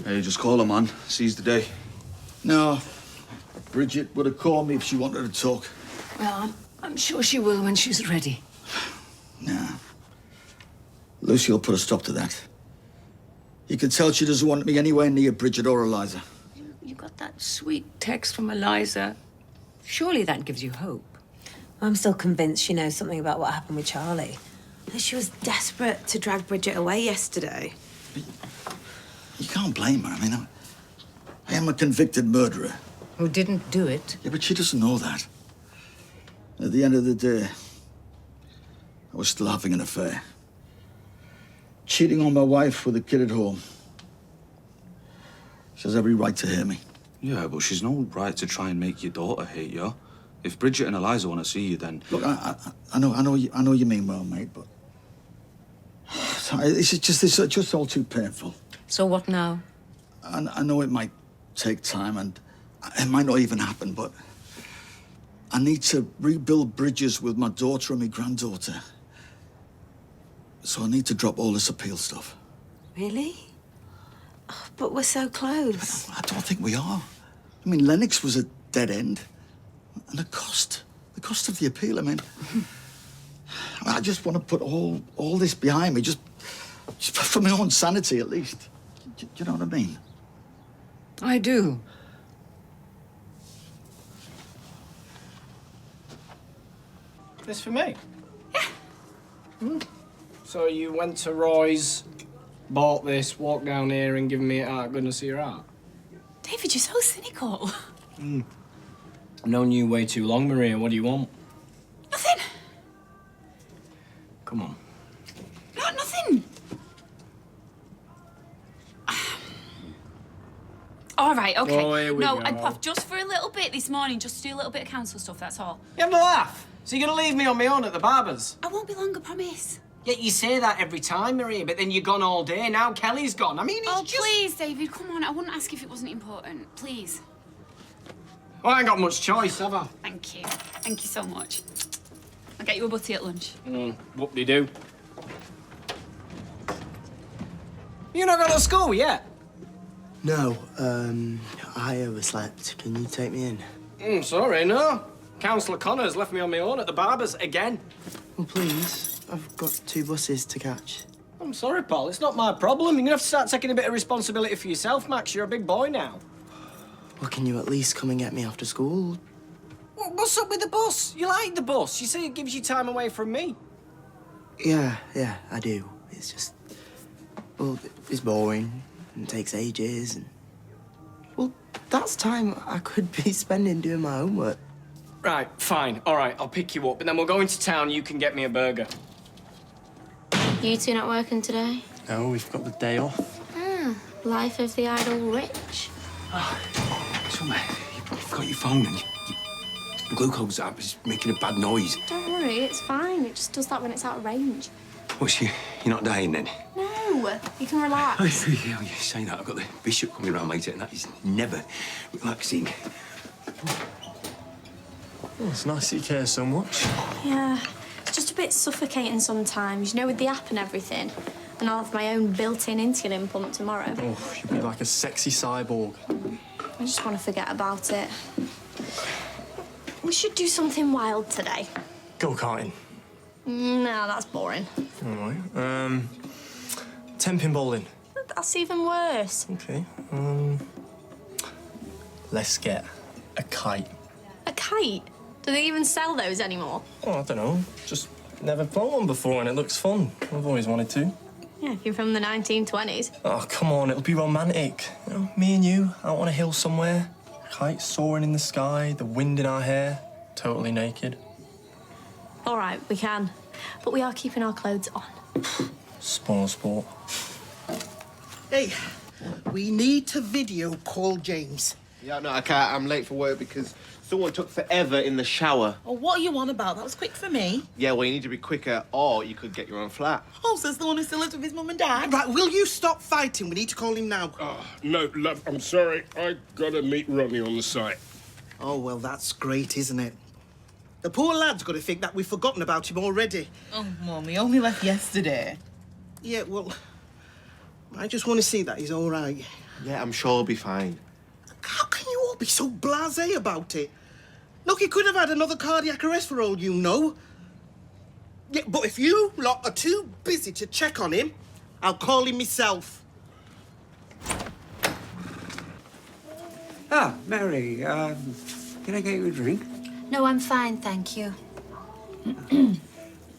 Hey, just call her, man. Seize the day. No. Bridget would have called me if she wanted to talk. Well, I'm sure she will when she's ready. Nah. Lucy will put a stop to that. You can tell she doesn't want me anywhere near Bridget or Eliza. You got that sweet text from Eliza. Surely that gives you hope. I'm still convinced she knows something about what happened with Charlie. She was desperate to drag Bridget away yesterday. You can't blame her. I mean, I am a convicted murderer. Who didn't do it? Yeah, but she doesn't know that. At the end of the day, I was still having an affair. Cheating on my wife with a kid at home. She has every right to hear me. Yeah, but she's no right to try and make your daughter hate you. If Bridget and Eliza want to see you, then... Look, I know you mean well, mate, but... It's just all too painful. So what now? I know it might take time and it might not even happen, but I need to rebuild bridges with my daughter and my granddaughter. So I need to drop all this appeal stuff. Really? Oh, but we're so close. I don't think we are. I mean, Lennox was a dead end. And the cost of the appeal, I mean... I just want to put all this behind me, just for my own sanity, at least. Do you know what I mean? I do. This for me? Yeah. So you went to Roy's, bought this, walked down here and given me it out of goodness of your heart? David, you're so cynical. I've known you way too long, Maria. What do you want? Nothing. Come on. No, nothing. All right, okay. Oh, here we no, go. I'd puff just for a little bit this morning, just to do a little bit of council stuff, that's all. You have a laugh. So you're gonna leave me on my own at the barber's? I won't be long, I promise. Yeah, you say that every time, Maria, but then you're gone all day. Now Kelly's gone. I mean, it's Oh, just... please, David, come on. I wouldn't ask if it wasn't important. Please. Well, I ain't got much choice, have I? Thank you. Thank you so much. I'll get you a butty at lunch. Whoop-de-doo. You not gone to school yet? No, I overslept. Can you take me in? Sorry, no. Councillor Connor's left me on my own at the barber's again. Well, please. I've got 2 buses to catch. I'm sorry, Paul. It's not my problem. You're gonna have to start taking a bit of responsibility for yourself, Max. You're a big boy now. Well, can you at least come and get me after school? What's up with the bus? You like the bus. You say it gives you time away from me. Yeah, I do. It's just... Well, it's boring and takes ages and... Well, that's time I could be spending doing my homework. Right, fine. All right, I'll pick you up, and then we'll go into town. You can get me a burger. You two not working today? No, we've got the day off. Life of the idle rich. So, mate, you've got your phone and your glucose app is making a bad noise. Don't worry, it's fine. It just does that when it's out of range. What's you're not dying then? No, you can relax. Yeah, you say that. I've got the bishop coming around later, and that is never relaxing. Oh, it's nice that you care so much. Yeah, it's just a bit suffocating sometimes, you know, with the app and everything. And I'll have my own built-in insulin pump tomorrow. Oh, you'll be like a sexy cyborg. I just want to forget about it. We should do something wild today. Go-karting. No, that's boring. All right. 10-pin bowling. That's even worse. Okay. Let's get a kite. A kite? Do they even sell those anymore? Oh, I don't know. Just never flown one before and it looks fun. I've always wanted to. Yeah, if you're from the 1920s. Oh, come on, it'll be romantic. You know, me and you out on a hill somewhere, kite soaring in the sky, the wind in our hair, totally naked. All right, we can. But we are keeping our clothes on. Spoil sport. Hey, we need to video call James. Yeah, no, I can't. I'm late for work because someone took forever in the shower. Oh, what are you on about? That was quick for me. Yeah, well, you need to be quicker or you could get your own flat. Oh, so it's the one who still lives with his mum and dad? Right, will you stop fighting? We need to call him now. Oh, no, love, I'm sorry. I gotta meet Ronnie on the site. Oh, well, that's great, isn't it? The poor lad's got to think that we've forgotten about him already. Oh, Mum, he only left yesterday. Yeah, well, I just want to see that he's all right. Yeah, I'm sure I'll be fine. How can you all be so blasé about it? Look, he could have had another cardiac arrest for all you know. Yeah, but if you lot are too busy to check on him, I'll call him myself. Ah, Mary, can I get you a drink? No, I'm fine, thank you.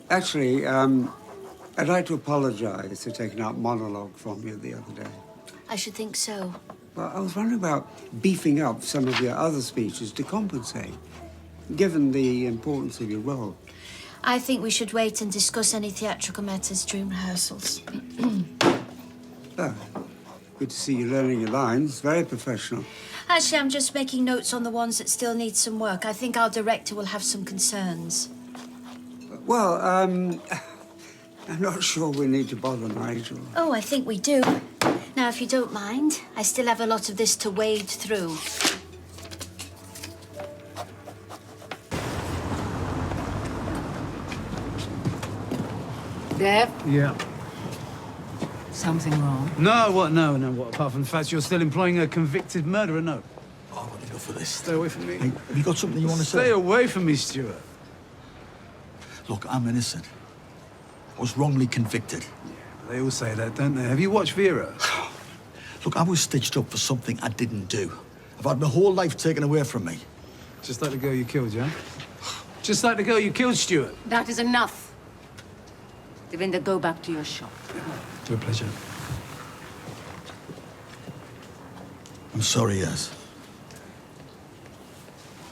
Actually, I'd like to apologize for taking out monologue from you the other day. I should think so. Well, I was wondering about beefing up some of your other speeches to compensate, given the importance of your role. I think we should wait and discuss any theatrical matters during rehearsals. Ah, good to see you learning your lines. Very professional. Actually, I'm just making notes on the ones that still need some work. I think our director will have some concerns. Well, I'm not sure we need to bother Nigel. Oh, I think we do. Now, if you don't mind, I still have a lot of this to wade through. Dev? Yeah. Something wrong? No, what? No, what? Apart from the fact you're still employing a convicted murderer, no. Oh, I've got to go for this. Stay away from me. Hey, have you got something you want to say? Stay away from me, Stuart. Look, I'm innocent. I was wrongly convicted. They all say that, don't they? Have you watched Vera? Look, I was stitched up for something I didn't do. I've had my whole life taken away from me. Just like the girl you killed, yeah? Just like the girl you killed, Stuart. That is enough. Devinder, go back to your shop. To a pleasure. I'm sorry, yes.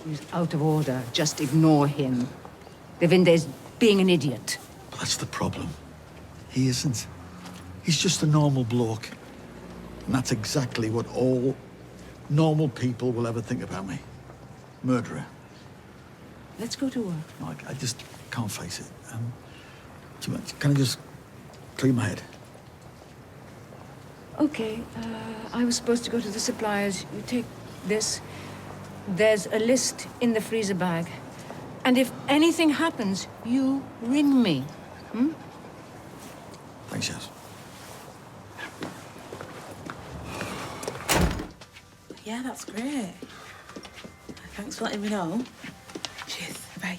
He's out of order. Just ignore him. Devinder is being an idiot. But that's the problem. He isn't. He's just a normal bloke. And that's exactly what all normal people will ever think about me. Murderer. Let's go to work. No, I just can't face it. Can I just clear my head? Okay, I was supposed to go to the suppliers. You take this. There's a list in the freezer bag. And if anything happens, you ring me. Hmm? Thanks, yes. Yeah, that's great. Thanks for letting me know. Cheers, bye.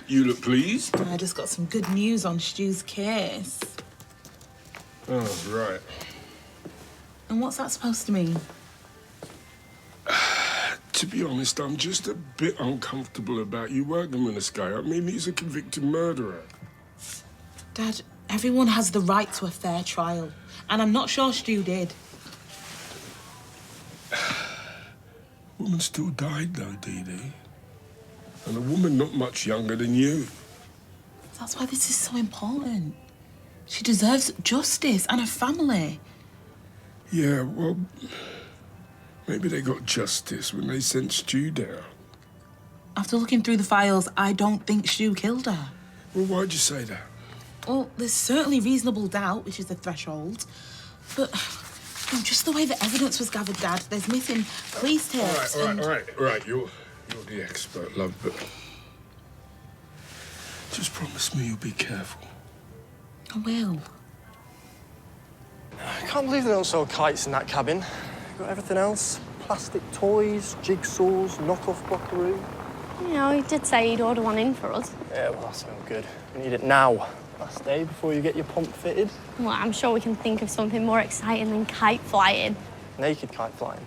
You look pleased? I just got some good news on Stu's case. Oh, right. And what's that supposed to mean? To be honest, I'm just a bit uncomfortable about you working with this guy. I mean, he's a convicted murderer. Dad, everyone has the right to a fair trial. And I'm not sure Stu did. Woman still died, though, Dee Dee. And a woman not much younger than you. That's why this is so important. She deserves justice and a family. Yeah, well, maybe they got justice when they sent Stu down. After looking through the files, I don't think Stu killed her. Well, why'd you say that? Well, there's certainly reasonable doubt, which is the threshold. But just the way the evidence was gathered, Dad, there's missing police tapes. All right. You're the expert, love, but just promise me you'll be careful. I will. I can't believe they don't sell kites in that cabin. Got everything else. Plastic toys, jigsaws, knockoff crockery. You know, he did say he'd order one in for us. Yeah, well, that's no good. We need it now. Last day before you get your pump fitted. Well, I'm sure we can think of something more exciting than kite flying. Naked kite flying.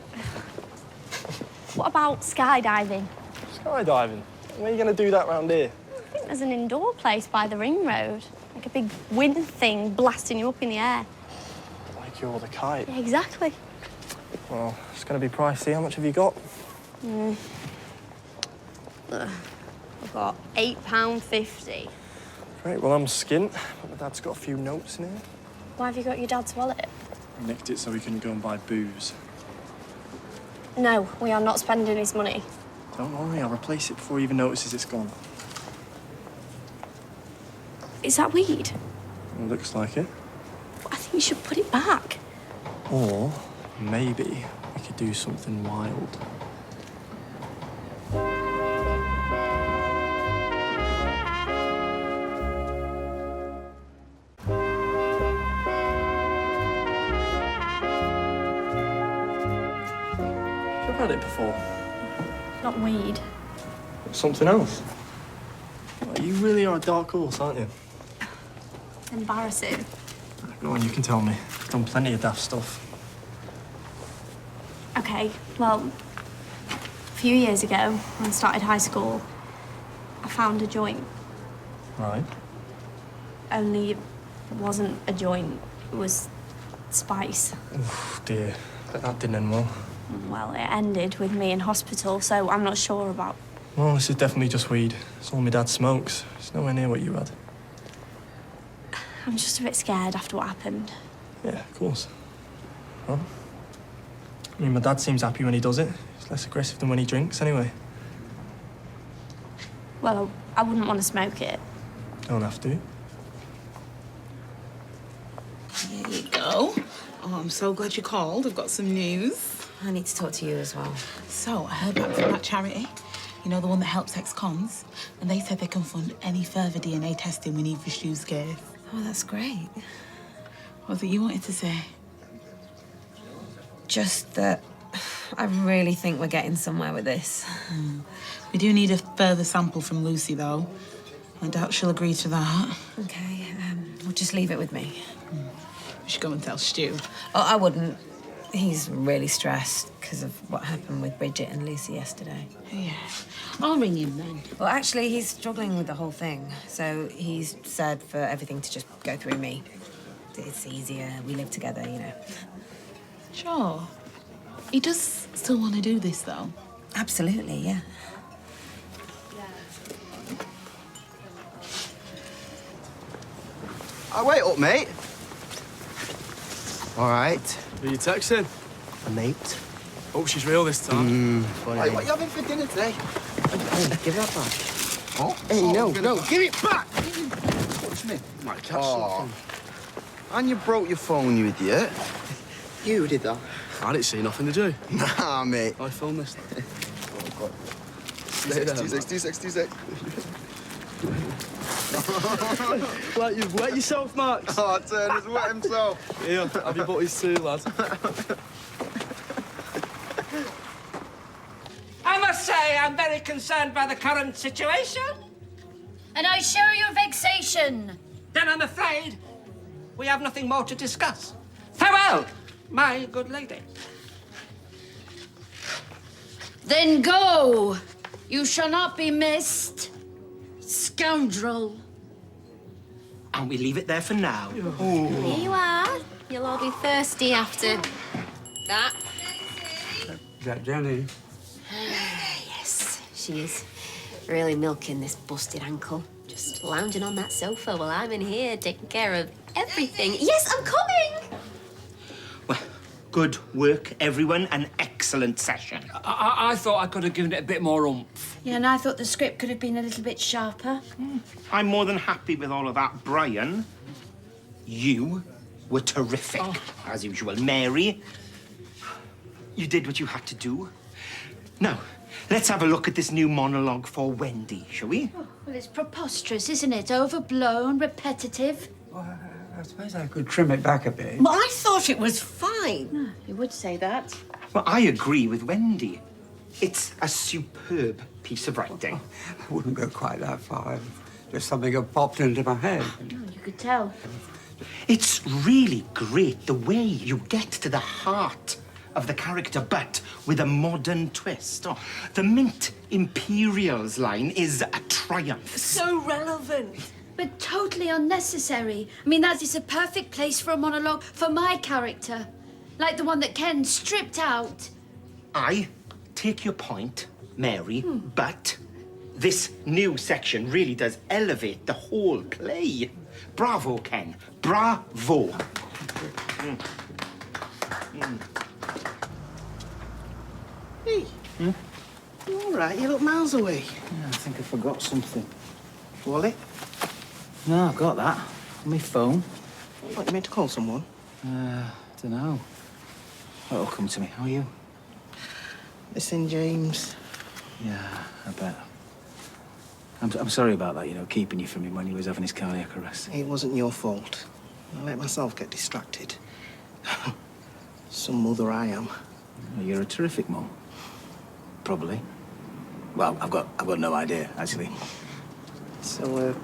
What about skydiving? Skydiving? Where are you going to do that round here? I think there's an indoor place by the ring road. Like a big wind thing blasting you up in the air. Like you're the kite. Yeah, exactly. Well, it's going to be pricey. How much have you got? I've got £8.50. Great, well, I'm skint, but my dad's got a few notes in here. Why have you got your dad's wallet? I nicked it so we can go and buy booze. No, we are not spending his money. Don't worry, I'll replace it before he even notices it's gone. Is that weed? It looks like it. I think you should put it back. Or maybe we could do something wild. had it before. Not weed. Something else. Well, you really are a dark horse, aren't you? Embarrassing. Go on, you can tell me. I've done plenty of daft stuff. Okay, well, a few years ago, when I started high school, I found a joint. Right. Only it wasn't a joint, it was spice. Oh, dear. Bet that didn't end well. Well, it ended with me in hospital, so I'm not sure about... Well, this is definitely just weed. It's all my dad smokes. It's nowhere near what you had. I'm just a bit scared after what happened. Yeah, of course. Well, I mean, my dad seems happy when he does it. He's less aggressive than when he drinks, anyway. Well, I wouldn't want to smoke it. Don't have to. Here you go. Oh, I'm so glad you called. I've got some news. I need to talk to you as well. So, I heard back from that charity. You know, the one that helps ex-cons? And they said they can fund any further DNA testing we need for Stu's case. Oh, that's great. What was it you wanted to say? Just that I really think we're getting somewhere with this. We do need a further sample from Lucy, though. I doubt she'll agree to that. Okay, we'll just leave it with me. We should go and tell Stu. Oh, I wouldn't. He's really stressed because of what happened with Bridget and Lucy yesterday. Yeah. I'll ring him then. Well, actually, he's struggling with the whole thing. So he's said for everything to just go through me. It's easier. We live together, you know. Sure. He does still want to do this, though. Absolutely, yeah. Oh, wait up, mate. All right. Who are you texting? A mate. Oh, she's real this time. Wait, what are you having for dinner today? Give that back. Oh? Hey, no, give it back! Touch me. Might catch something. And you broke your phone, you idiot. You did that. I didn't see nothing, did you? Nah, mate. I filmed this. Oh, God. T6. Well, you've wet yourself, Max. Oh, Turner's wet himself. Here, have your butties too, lad. I must say, I'm very concerned by the current situation. And I share your vexation. Then I'm afraid we have nothing more to discuss. Farewell, my good lady. Then go. You shall not be missed. Scoundrel. And we leave it there for now. Here you are. You'll all be thirsty after that. Is that Jenny? Yes, she is. Really milking this busted ankle. Just lounging on that sofa while I'm in here taking care of everything. Yes, I'm coming! Well, good work, everyone. An excellent session. I thought I could have given it a bit more oomph. Yeah, and I thought the script could have been a little bit sharper. I'm more than happy with all of that, Brian. You were terrific, as usual. Mary, you did what you had to do. Now, let's have a look at this new monologue for Wendy, shall we? Well, it's preposterous, isn't it? Overblown, repetitive. Well, I suppose I could trim it back a bit. Well, I thought it was fine. No, you would say that. Well, I agree with Wendy. It's a superb piece of writing. I wouldn't go quite that far. Just something that popped into my head. Oh, you could tell. It's really great the way you get to the heart of the character, but with a modern twist. Oh, the Mint Imperials line is a triumph. So relevant. But totally unnecessary. I mean, that is a perfect place for a monologue for my character. Like the one that Ken stripped out. I take your point, Mary, but this new section really does elevate the whole play. Bravo, Ken. Bravo. Hey. You all right? You look miles away. Yeah, I think I forgot something. Wallet? No, I've got that. On my phone. What, you meant to call someone? Dunno. It'll come to me. How are you? Listen, James. Yeah, I bet. I'm sorry about that, you know, keeping you from him when he was having his cardiac arrest. It wasn't your fault. I let myself get distracted. Some mother I am. Well, you're a terrific mum. probably. Well, I've got no idea, actually. So,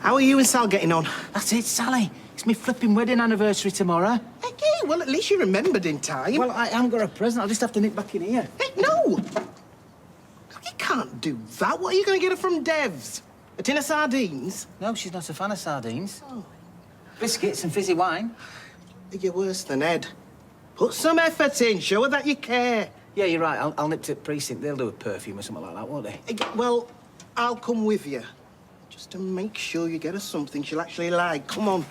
how are you and Sal getting on? That's it, Sally. It's my flipping wedding anniversary tomorrow. Okay, well, at least you remembered in time. Well, I haven't got a present. I'll just have to nip back in here. Hey, no! You can't do that. What are you going to get her from Dev's? A tin of sardines? No, she's not a fan of sardines. Oh. Biscuits and fizzy wine. You're worse than Ed. Put some effort in. Show her that you care. Yeah, you're right. I'll nip to Precinct. They'll do a perfume or something like that, won't they? Well, I'll come with you. Just to make sure you get her something she'll actually like. Come on.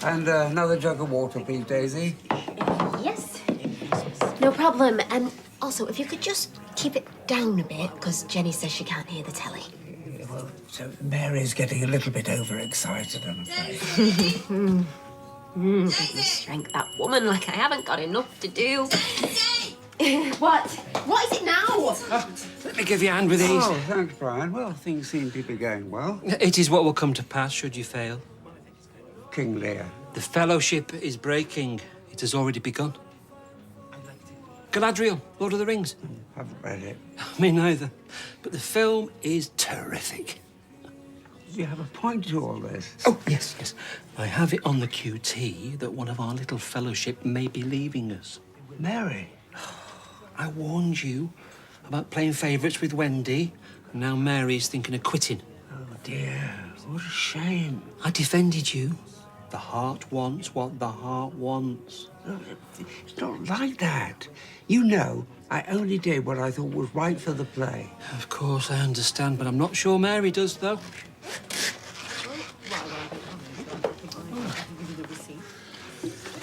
And another jug of water, please, Daisy. Yes. No problem. And also, if you could just keep it down a bit, because Jenny says she can't hear the telly. Well, so Mary's getting a little bit overexcited, I'm afraid. Strength that woman like I haven't got enough to do. What? What is it now? Let me give you a hand with these. Oh, thanks, Brian. Well, things seem to be going well. It is what will come to pass should you fail. King Lear. The fellowship is breaking. It has already begun. Galadriel, Lord of the Rings. Haven't read it. Me neither. But the film is terrific. You have a point to all this. Oh, yes, yes. I have it on the QT that one of our little fellowship may be leaving us. Mary? I warned you about playing favourites with Wendy, and now Mary's thinking of quitting. Oh, dear. What a shame. I defended you. The heart wants what the heart wants. No, it's not like that. You know, I only did what I thought was right for the play. Of course, I understand, but I'm not sure Mary does, though.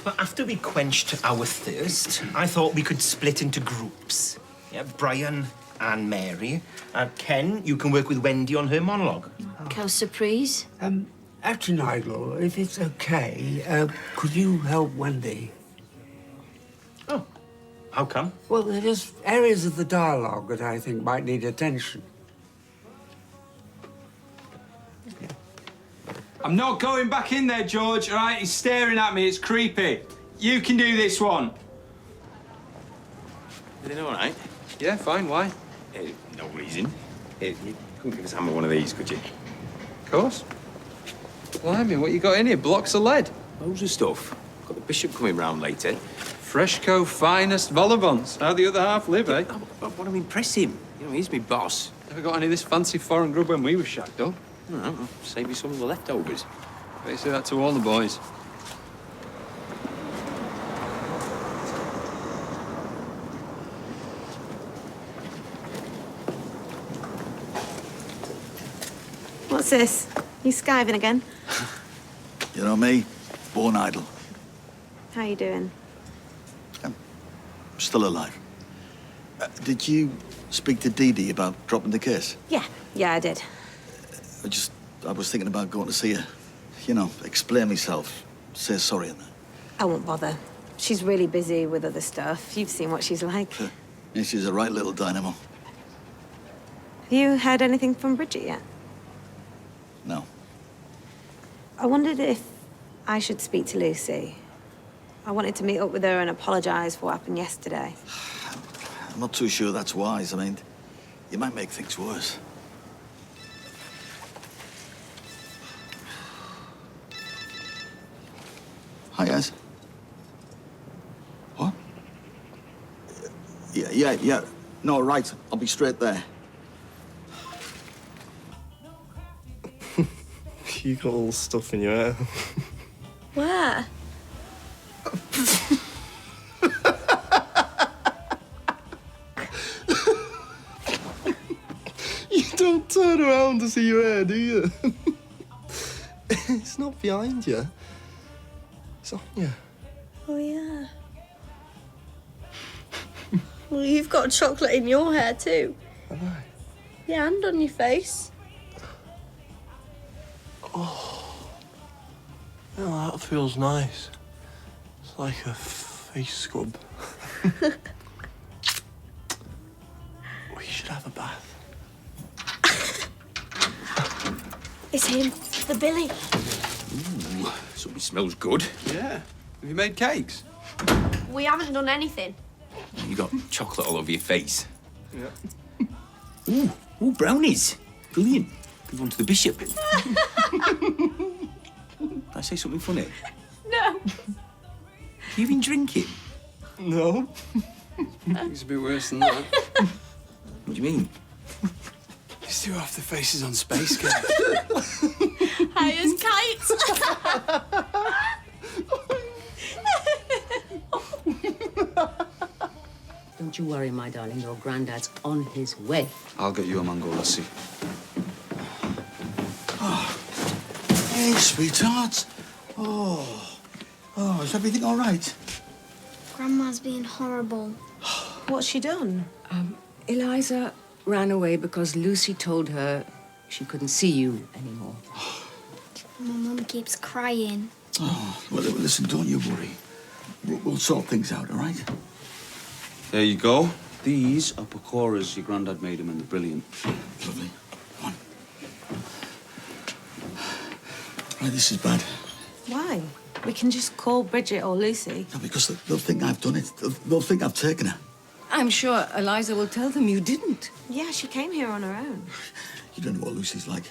Well, after we quenched our thirst, I thought we could split into groups. Yeah, Brian and Mary. Ken, you can work with Wendy on her monologue. Quelle surprise. Actually, Nigel, if it's okay, could you help Wendy? Oh, how come? Well, there are just areas of the dialogue that I think might need attention. I'm not going back in there, George, all right? He's staring at me. It's creepy. You can do this one. Everything all right? Yeah, fine. Why? No reason. You couldn't give us Hammer one of these, could you? Of course. Blimey, what you got in here? Blocks of lead? Loads of stuff. Got the bishop coming round later. Fresco finest vol-au-vents. How the other half live, eh? I want to impress him. You know, he's my boss. Never got any of this fancy foreign grub when we were shacked up. No, I'll save you some of the leftovers. They say that to all the boys. What's this? You skiving again? You know me, born idle. How you doing? I'm still alive. Did you speak to Dee Dee about dropping the case? Yeah, I did. I was thinking about going to see her. You know, explain myself, say sorry and that. I won't bother. She's really busy with other stuff. You've seen what she's like. Yeah, she's a right little dynamo. Have you heard anything from Bridget yet? No. I wondered if I should speak to Lucy. I wanted to meet up with her and apologise for what happened yesterday. I'm not too sure that's wise. I mean, you might make things worse. Hi, guys. What? Yeah. No, right. I'll be straight there. You got all stuff in your hair. Where? You don't turn around to see your hair, do you? It's not behind you. It's on you. Oh, yeah. Well, you've got chocolate in your hair, too. Have I? Yeah, and on your face. Oh, that feels nice. It's like a face scrub. We should have a bath. It's him, the Billy. Ooh, something smells good. Yeah. Have you made cakes? We haven't done anything. You got chocolate all over your face. Yeah. Ooh, brownies. Brilliant. Give one to the bishop. Did I say something funny? No. You been drinking? No. It's a bit worse than that. What do you mean? He's too off the faces on Space Game. High as kites. Don't you worry, my darling. Your granddad's on his way. I'll get you a mango lassi. Hey, sweetheart. Oh, is everything all right? Grandma's being horrible. What's she done? Eliza ran away because Lucy told her she couldn't see you anymore. My mum keeps crying. Oh, well, listen, don't you worry. We'll sort things out, all right? There you go. These are pakoras your granddad made him, and they're brilliant. Lovely. Come on. Right, this is bad. Why? We can just call Bridget or Lucy. No, because they'll think I've done it. They'll think I've taken her. I'm sure Eliza will tell them you didn't. Yeah, she came here on her own. You don't know what Lucy's like.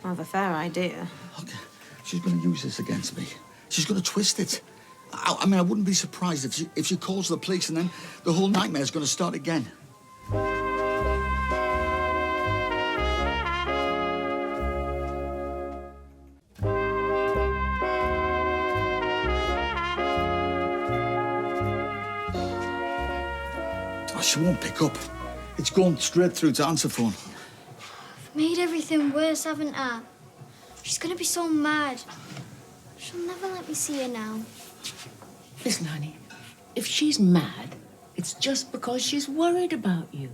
I have a fair idea. Okay, she's going to use this against me. She's going to twist it. I mean, I wouldn't be surprised if she calls the police and then the whole nightmare's going to start again. Oh, she won't pick up. It's going straight through to answer phone. I've made everything worse, haven't I? She's gonna be so mad. She'll never let me see her now. Listen, honey, if she's mad, it's just because she's worried about you.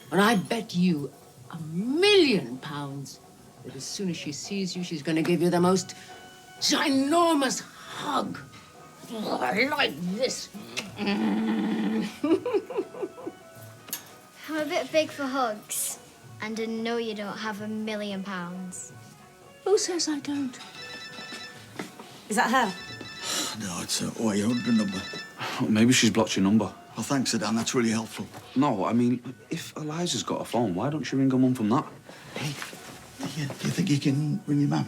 And I bet you £1,000,000 that as soon as she sees you, she's going to give you the most ginormous hug. Like this. I'm a bit big for hugs. And I know you don't have £1,000,000. Who says I don't? Is that her? No, it's a 0800 number. Oh, maybe she's blocked your number. Well, thanks, Adam. That's really helpful. No, I mean, if Eliza's got a phone, why don't you ring her mum from that? Hey, do you think you can ring your mum?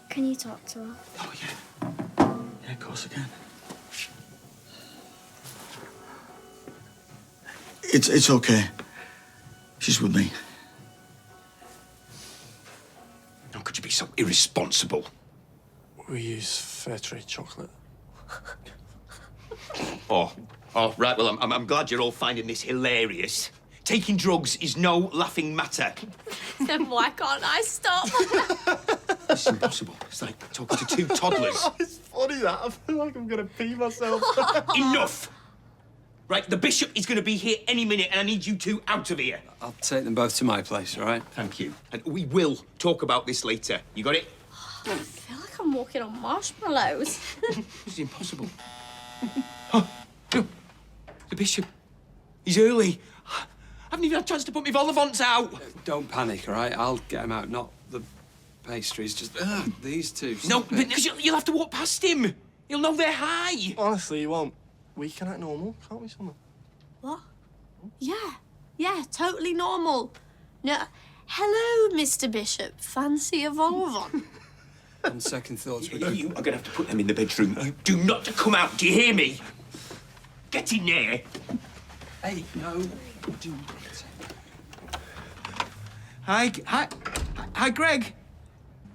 Can you talk to her? Oh, yeah. Yeah, of course I can. It's okay. She's with me. How could you be so irresponsible? We use fair trade chocolate. Oh, right. Well, I'm glad you're all finding this hilarious. Taking drugs is no laughing matter. Then why can't I stop? It's impossible. It's like talking to two toddlers. It's funny that. I feel like I'm gonna pee myself. Enough! Right, the bishop is going to be here any minute, and I need you two out of here. I'll take them both to my place, all right? Thank you. And we will talk about this later. You got it? I feel like I'm walking on marshmallows. It's impossible. Oh, the bishop. He's early. I haven't even had a chance to put my vol-au-vents out. Don't panic, all right? I'll get them out, not the pastries, just these two. No, Stop it. because you'll have to walk past him. He'll know they're high. Honestly, you won't. We can act normal, can't we, Summer? What? Yeah, totally normal. No, hello, Mr. Bishop. Fancy a vol-au-vent? On second thoughts, we You are going to have to put them in the bedroom. You do not come out. Do you hear me? Get in there. Hey, no. Hi, Greg.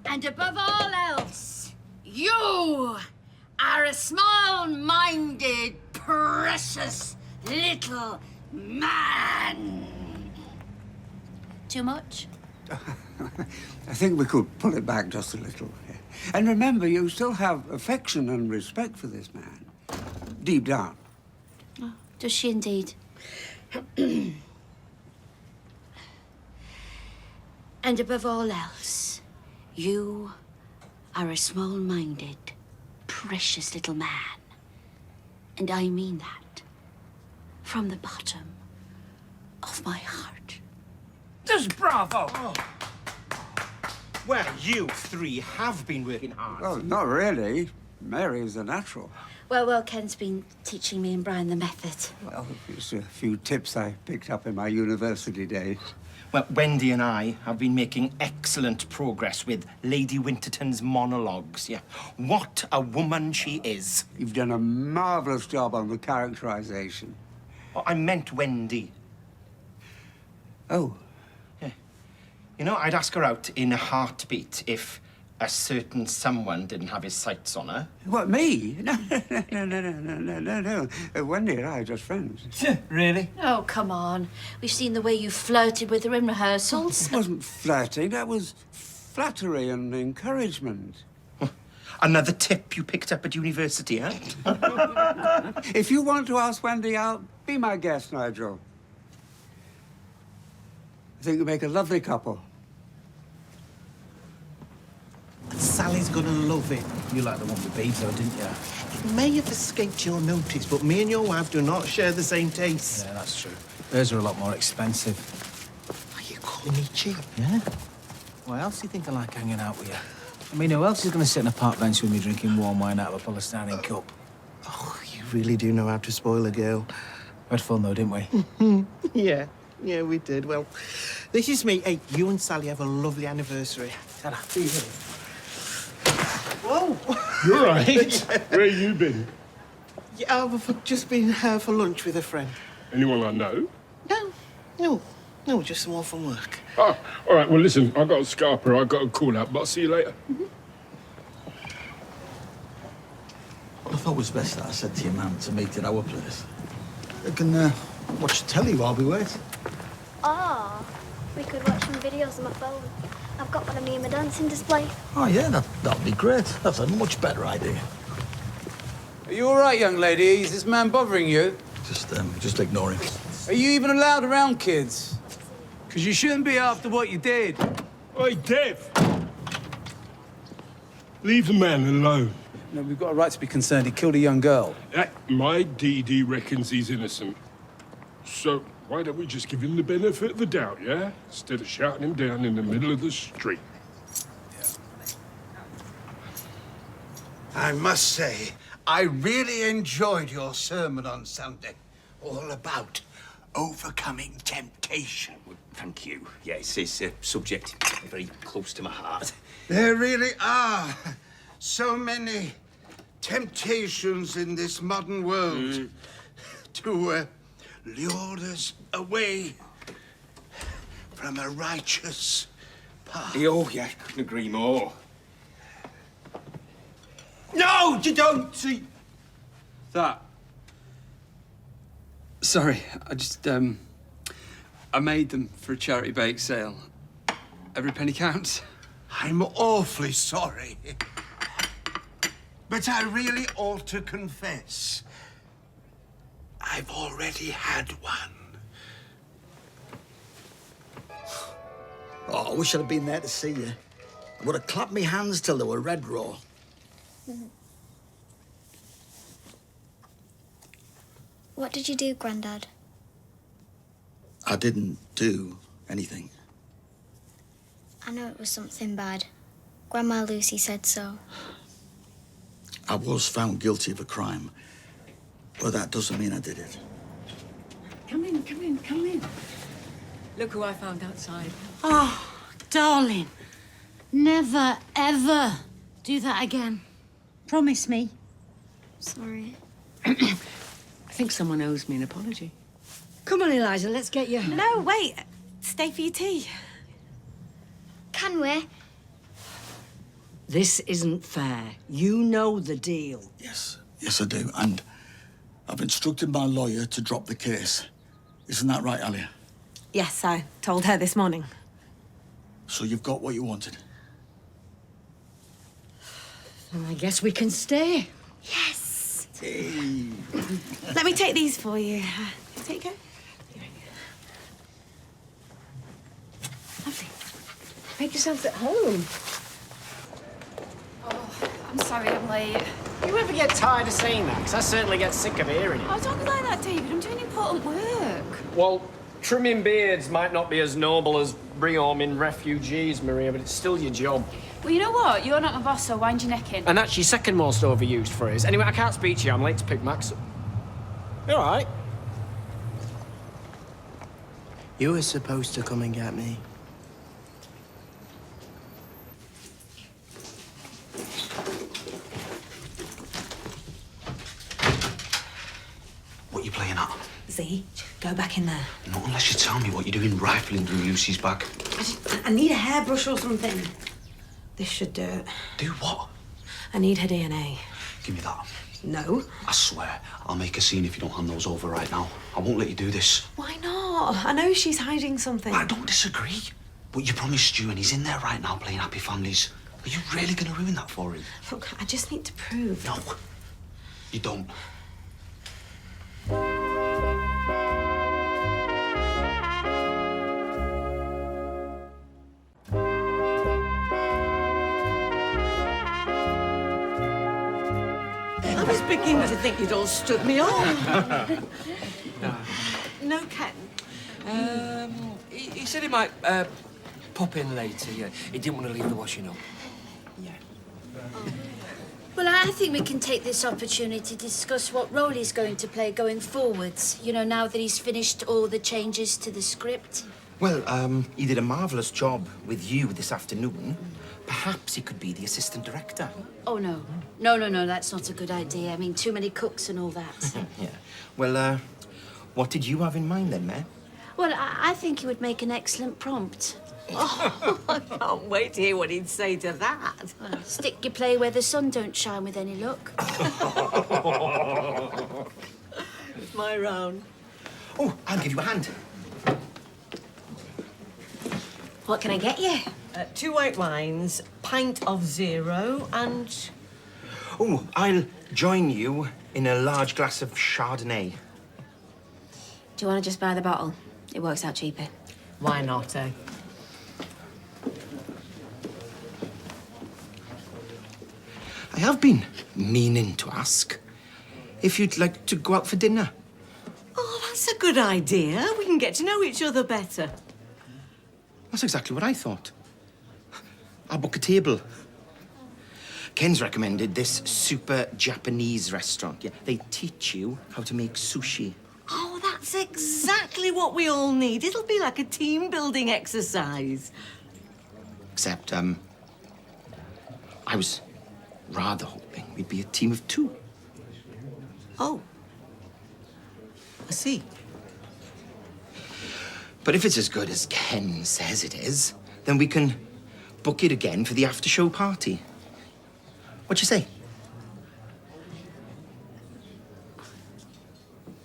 And above all else, you are a small-minded, precious little man. Too much? I think we could pull it back just a little. And remember, you still have affection and respect for this man. Deep down. Oh, does she indeed? And above all else, you are a small-minded, precious little man. And I mean that from the bottom of my heart. Just bravo! Oh. Well, you three have been working hard. Well, not really. Mary is a natural. Well, Ken's been teaching me and Brian the method. Well, it's a few tips I picked up in my university days. Well, Wendy and I have been making excellent progress with Lady Winterton's monologues. Yeah, what a woman she is. You've done a marvellous job on the characterization. Oh, I meant Wendy. Oh. Yeah. You know, I'd ask her out in a heartbeat if a certain someone didn't have his sights on her. What, me? No. Wendy and I are just friends. Really? Oh, come on. We've seen the way you flirted with her in rehearsals. It wasn't flirting, that was flattery and encouragement. Another tip you picked up at university, huh? If you want to ask Wendy out, be my guest, Nigel. I think you make a lovely couple. Sally's gonna love it. You like the one with beads, though, didn't you? It may have escaped your notice, but me and your wife do not share the same tastes. Yeah, that's true. Hers are a lot more expensive. Are you calling me cheap? Yeah? Why else do you think I like hanging out with you? I mean, who else is going to sit on a park bench with me drinking warm wine out of a polystyrene cup? Oh, you really do know how to spoil a girl. We had fun, though, didn't we? Yeah, we did. Well, this is me. Hey, you and Sally have a lovely anniversary. Ta-ra. Whoa! You're right. Where you been? Yeah, I've just been for lunch with a friend. Anyone I know? No, just someone from work. Oh, all right. Well, listen, I got a scarper. I got a call out, but I'll see you later. I thought it was best that I said to your man to meet at our place. I can watch telly while we wait. Oh, we could watch some videos on my phone. I've got one of me in my dancing display. Oh, yeah, that'd be great. That's a much better idea. Are you all right, young lady? Is this man bothering you? Just ignore him. Are you even allowed around kids? Because you shouldn't be after what you did. Hey, Dev! Leave the man alone. No, we've got a right to be concerned. He killed a young girl. My DD reckons he's innocent. So why don't we just give him the benefit of the doubt, yeah? Instead of shouting him down in the middle of the street. I must say, I really enjoyed your sermon on Sunday. All about overcoming temptation. Thank you. Yes, it's a subject very close to my heart. There really are so many temptations in this modern world to lure us away from a righteous path. Oh, yeah, I couldn't agree more. No, you don't see. That. Sorry, I just, I made them for a charity bake sale. Every penny counts. I'm awfully sorry. But I really ought to confess, I've already had one. Oh, I wish I'd have been there to see you. I would have clapped me hands till they were red raw. What did you do, Grandad? I didn't do anything. I know it was something bad. Grandma Lucy said so. I was found guilty of a crime, but that doesn't mean I did it. Come in, come in, come in. Look who I found outside. Oh, darling. Never, ever do that again. Promise me. Sorry. I think someone owes me an apology. Come on, Eliza, let's get you. No, wait. Stay for your tea. Can we? This isn't fair. You know the deal. Yes, I do. And I've instructed my lawyer to drop the case. Isn't that right, Alia? Yes, I told her this morning. So you've got what you wanted? Well, I guess we can stay. Yes. Hey. Let me take these for you. Take it. Lovely. Make yourselves at home. I'm sorry I'm late. You ever get tired of saying that? 'Cause I certainly get sick of hearing it. Oh, don't be like that, David. I'm doing important work. Well, Trimming beards might not be as noble as rehoming refugees, Maria, but it's still your job. Well, you know what? You're not my boss, so wind your neck in. And that's your second most overused phrase. Anyway, I can't speak to you. I'm late to pick Max up. You all right? You were supposed to come and get me. What are you playing at? Z, go back in there. Not unless you tell me what you're doing rifling through Lucy's bag. I need a hairbrush or something. This should do it. Do what? I need her DNA. Give me that. No. I swear, I'll make a scene if you don't hand those over right now. I won't let you do this. Why not? I know she's hiding something. I don't disagree. But you promised Stu and he's in there right now playing Happy Families. Are you really going to ruin that for him? Look, I just need to prove. No, you don't. I was beginning to think you'd all stood me on. No, Ken? He said he might pop in later, yeah. He didn't want to leave the washing up. Well, I think we can take this opportunity to discuss what role he's going to play going forwards. You know, now that he's finished all the changes to the script. Well, he did a marvellous job with you this afternoon. Perhaps he could be the assistant director. Oh, no. No, that's not a good idea. I mean, too many cooks and all that. Yeah. Well, what did you have in mind then, Mayor? Well, I think he would make an excellent prompt. Oh, I can't wait to hear what he'd say to that. Well, stick your play where the sun don't shine with any luck. It's my round. Oh, I'll give you a hand. What can I get you? 2 white wines, pint of zero, and... Oh, I'll join you in a large glass of Chardonnay. Do you want to just buy the bottle? It works out cheaper. Why not, eh? I have been meaning to ask if you'd like to go out for dinner. Oh, that's a good idea. We can get to know each other better. That's exactly what I thought. I'll book a table. Ken's recommended this super Japanese restaurant. Yeah, they teach you how to make sushi. Oh, that's exactly what we all need. It'll be like a team-building exercise. Except, I was rather hoping we'd be a team of 2. Oh. I see. But if it's as good as Ken says it is, then we can book it again for the after-show party. What you say?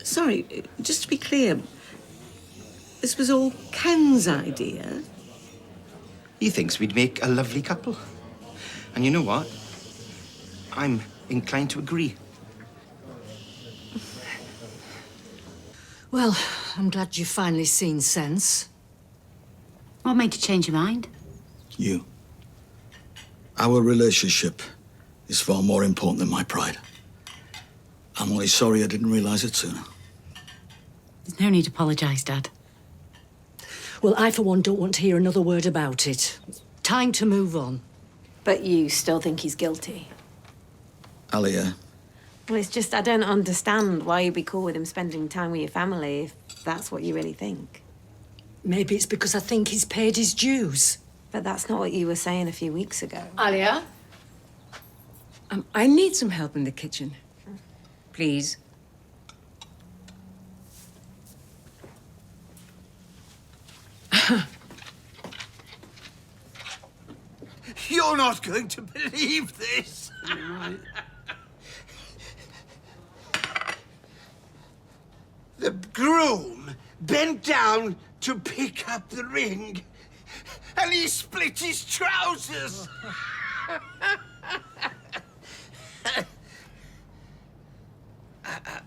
Sorry, just to be clear, this was all Ken's idea? He thinks we'd make a lovely couple. And you know what? I'm inclined to agree. Well, I'm glad you've finally seen sense. What made you change your mind? You. Our relationship is far more important than my pride. I'm only sorry I didn't realize it sooner. There's no need to apologise, Dad. Well, I, for one, don't want to hear another word about it. Time to move on. But you still think he's guilty? Alia, Well, it's just I don't understand why you'd be cool with him spending time with your family if that's what you really think. Maybe it's because I think he's paid his dues. But that's not what you were saying a few weeks ago. Alia? I need some help in the kitchen. Please. You're not going to believe this. The groom bent down to pick up the ring, and he split his trousers.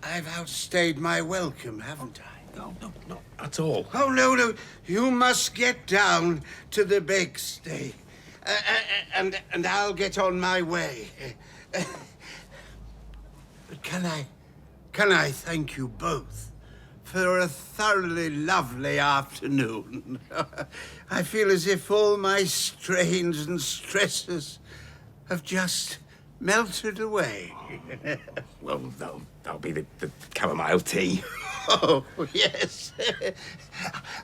I've outstayed my welcome, haven't I? No, not at all. Oh, no. You must get down to the big stay. And I'll get on my way. But can I thank you both for a thoroughly lovely afternoon. I feel as if all my strains and stresses have just melted away. Well, that'll be the chamomile tea. Oh, yes.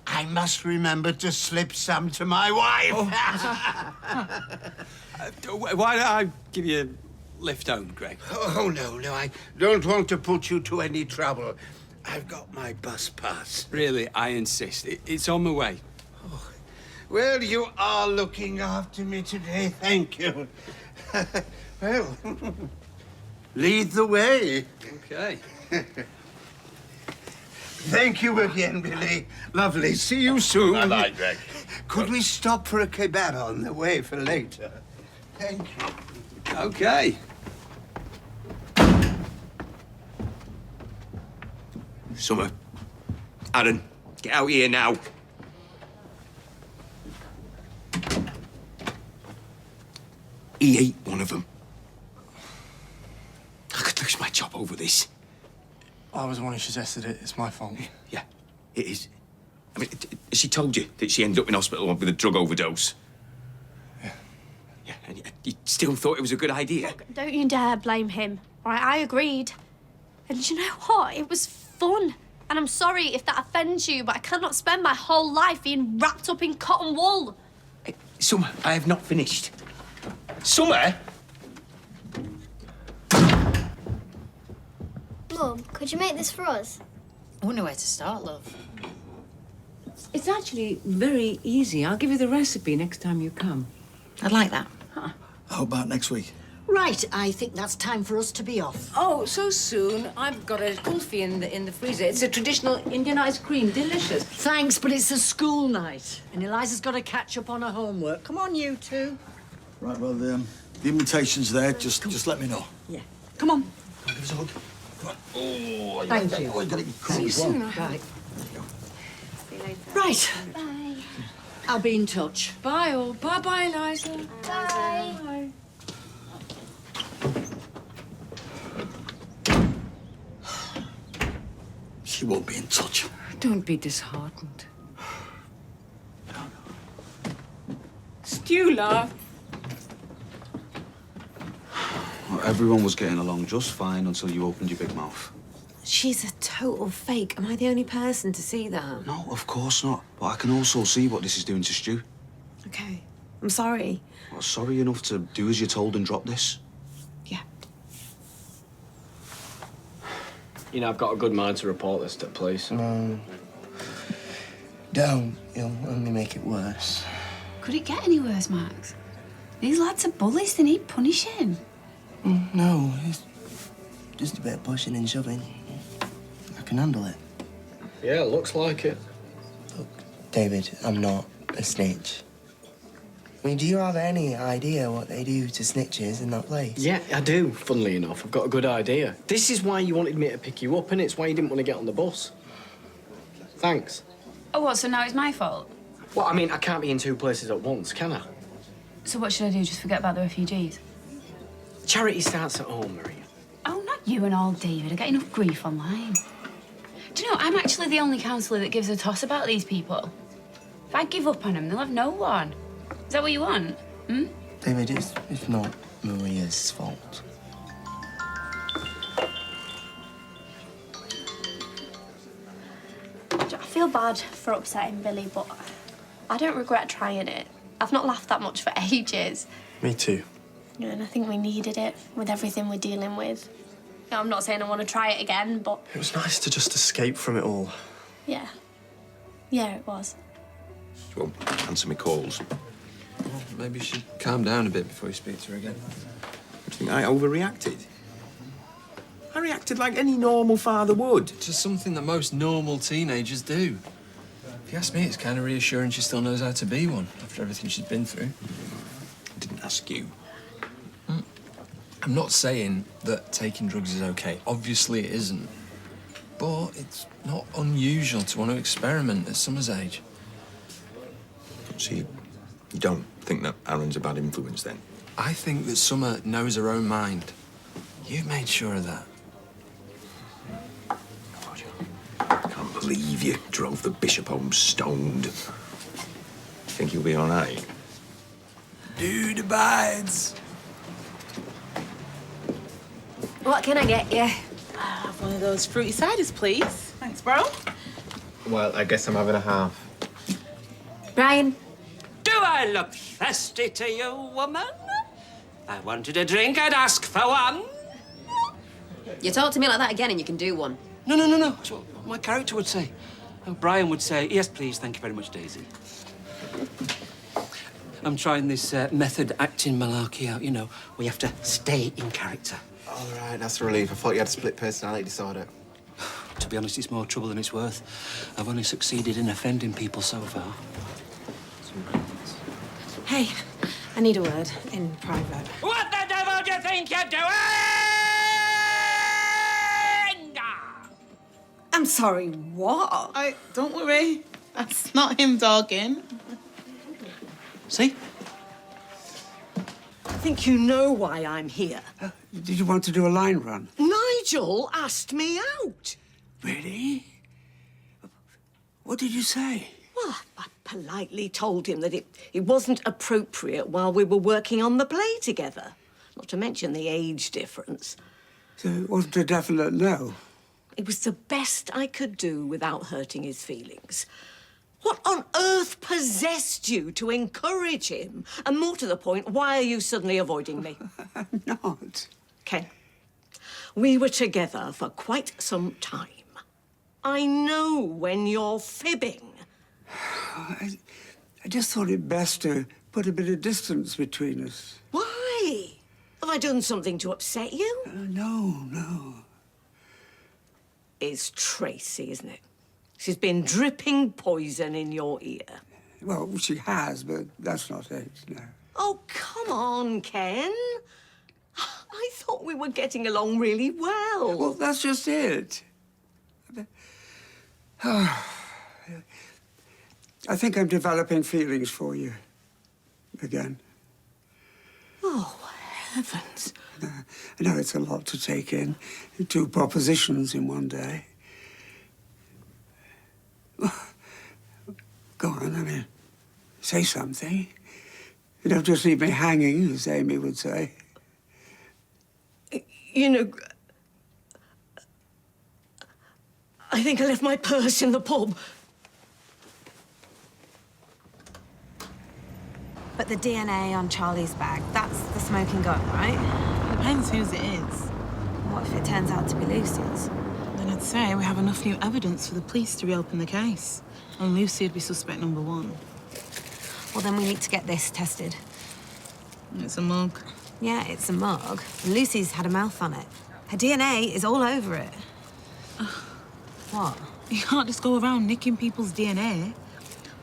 I must remember to slip some to my wife. Why don't I give you a lift home, Greg? Oh, no, I don't want to put you to any trouble. I've got my bus pass. Really, I insist. It's on my way. Oh, well, you are looking after me today. Thank you. Well, lead the way. Okay. Thank you again, Billy. Lovely. See you soon. Bye-bye, Greg. Could we stop for a kebab on the way for later? Thank you. Okay. Summer. Aaron, get out here now. He ate one of them. I could lose my job over this. I was the one who suggested it. It's my fault. Yeah, it is. I mean, she told you that she ended up in hospital with a drug overdose. Yeah, and you still thought it was a good idea? Don't you dare blame him. All right, I agreed. And you know what? It was fun. And I'm sorry if that offends you, but I cannot spend my whole life being wrapped up in cotton wool. Hey, Summer, I have not finished. Summer? Mum, could you make this for us? I wonder where to start, love. It's actually very easy. I'll give you the recipe next time you come. I'd like that. How about next week? Right, I think that's time for us to be off. Oh, so soon? I've got a kulfi in the freezer. It's a traditional Indian ice cream. Delicious. Thanks, but it's a school night, and Eliza's got to catch up on her homework. Come on, you two. Right, well, the invitation's there. Just let me know. Yeah. Come on. Give us a hug. Oh, Thank you. Oh, you gotta be cool See you as well. soon. Right. Right. Bye. I'll be in touch. Bye, all. Bye-bye, Eliza. Bye. Bye. She won't be in touch. Don't be disheartened. Stew, love. Well, everyone was getting along just fine until you opened your big mouth. She's a total fake. Am I the only person to see that? No, of course not. But I can also see what this is doing to Stu. Okay. I'm sorry. Well, sorry enough to do as you're told and drop this? You know, I've got a good mind to report this to the police. No. Don't. You'll only make it worse. Could it get any worse, Max? These lads are bullies. They need punishing. No, it's just a bit of pushing and shoving. I can handle it. Yeah, it looks like it. Look, David, I'm not a snitch. I mean, do you have any idea what they do to snitches in that place? Yeah, I do, funnily enough. I've got a good idea. This is why you wanted me to pick you up, and it's why you didn't want to get on the bus. Thanks. Oh, what, so now it's my fault? Well, I mean, I can't be in two places at once, can I? So what should I do, just forget about the refugees? Charity starts at home, Maria. Oh, not you and all, David. I get enough grief online. Do you know, I'm actually the only counsellor that gives a toss about these people. If I give up on them, they'll have no one. Is that what you want? Hmm? David, it's not Maria's fault. I feel bad for upsetting Billy, but I don't regret trying it. I've not laughed that much for ages. Me too. Yeah, and I think we needed it with everything we're dealing with. Now, I'm not saying I want to try it again, but It was nice to just escape from it all. yeah. Yeah, it was. She won't answer me calls. Well, maybe you should calm down a bit before you speak to her again. Do you think I overreacted? I reacted like any normal father would. Just something that most normal teenagers do. If you ask me, it's kind of reassuring she still knows how to be one after everything she's been through. I didn't ask you. I'm not saying that taking drugs is okay. Obviously it isn't. But it's not unusual to want to experiment at Summer's age. So you don't think that Aaron's a bad influence, then? I think that Summer knows her own mind. You've made sure of that. I can't believe you drove the bishop home stoned. Think you'll be all right? Dude abides. What can I get you? I'll have one of those fruity ciders, please. Thanks, bro. Well, I guess I'm having a half. Brian? Do I look thirsty to you, woman? If I wanted a drink, I'd ask for one. You talk to me like that again and you can do one. No. That's what my character would say. And Brian would say, yes, please, thank you very much, Daisy. I'm trying this method acting malarkey out, you know, where you have to stay in character. All right, that's a relief. I thought you had a split personality disorder. To be honest, it's more trouble than it's worth. I've only succeeded in offending people so far. Hey, I need a word in private. What the devil do you think you're doing? I'm sorry, what? Don't worry. That's not him dogging. See? I think you know why I'm here. Did you want to do a line run? Nigel asked me out. Really? What did you say? Well, I politely told him that it wasn't appropriate while we were working on the play together. Not to mention the age difference. So it wasn't a definite no? It was the best I could do without hurting his feelings. What on earth possessed you to encourage him? And more to the point, why are you suddenly avoiding me? I'm not. Ken, we were together for quite some time. I know when you're fibbing. I just thought it best to put a bit of distance between us. Why? Have I done something to upset you? No. It's Tracy, isn't it? She's been dripping poison in your ear. Well, she has, but that's not it, no. Oh, come on, Ken. I thought we were getting along really well. Well, that's just it. I think I'm developing feelings for you. Again. Oh, heavens. I know it's a lot to take in. 2 propositions in one day. Go on, I mean, say something. You don't just leave me hanging, as Amy would say. You know, I think I left my purse in the pub. But the DNA on Charlie's bag, that's the smoking gun, right? Depends whose it is. What if it turns out to be Lucy's? Then I'd say we have enough new evidence for the police to reopen the case. And Lucy would be suspect number 1. Well, then we need to get this tested. It's a mug. Yeah, it's a mug. And Lucy's had a mouth on it. Her DNA is all over it. What? You can't just go around nicking people's DNA.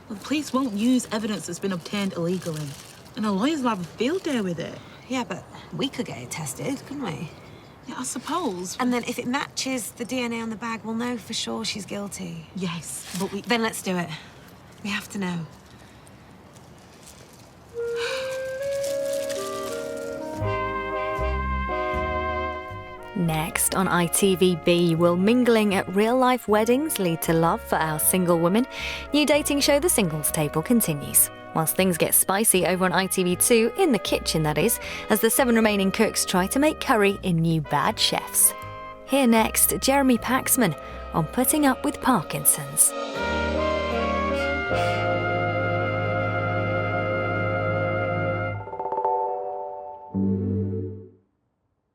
Well, the police won't use evidence that's been obtained illegally. And our lawyers will have a field day with it. Yeah, but we could get it tested, couldn't we? Yeah, I suppose. And then if it matches the DNA on the bag, we'll know for sure she's guilty. Yes, but we... Then let's do it. We have to know. Next on ITVB, will mingling at real-life weddings lead to love for our single women? New dating show The Singles Table continues. Whilst things get spicy over on ITV2, in the kitchen that is, as the 7 remaining cooks try to make curry in new bad chefs. Here next, Jeremy Paxman on putting up with Parkinson's.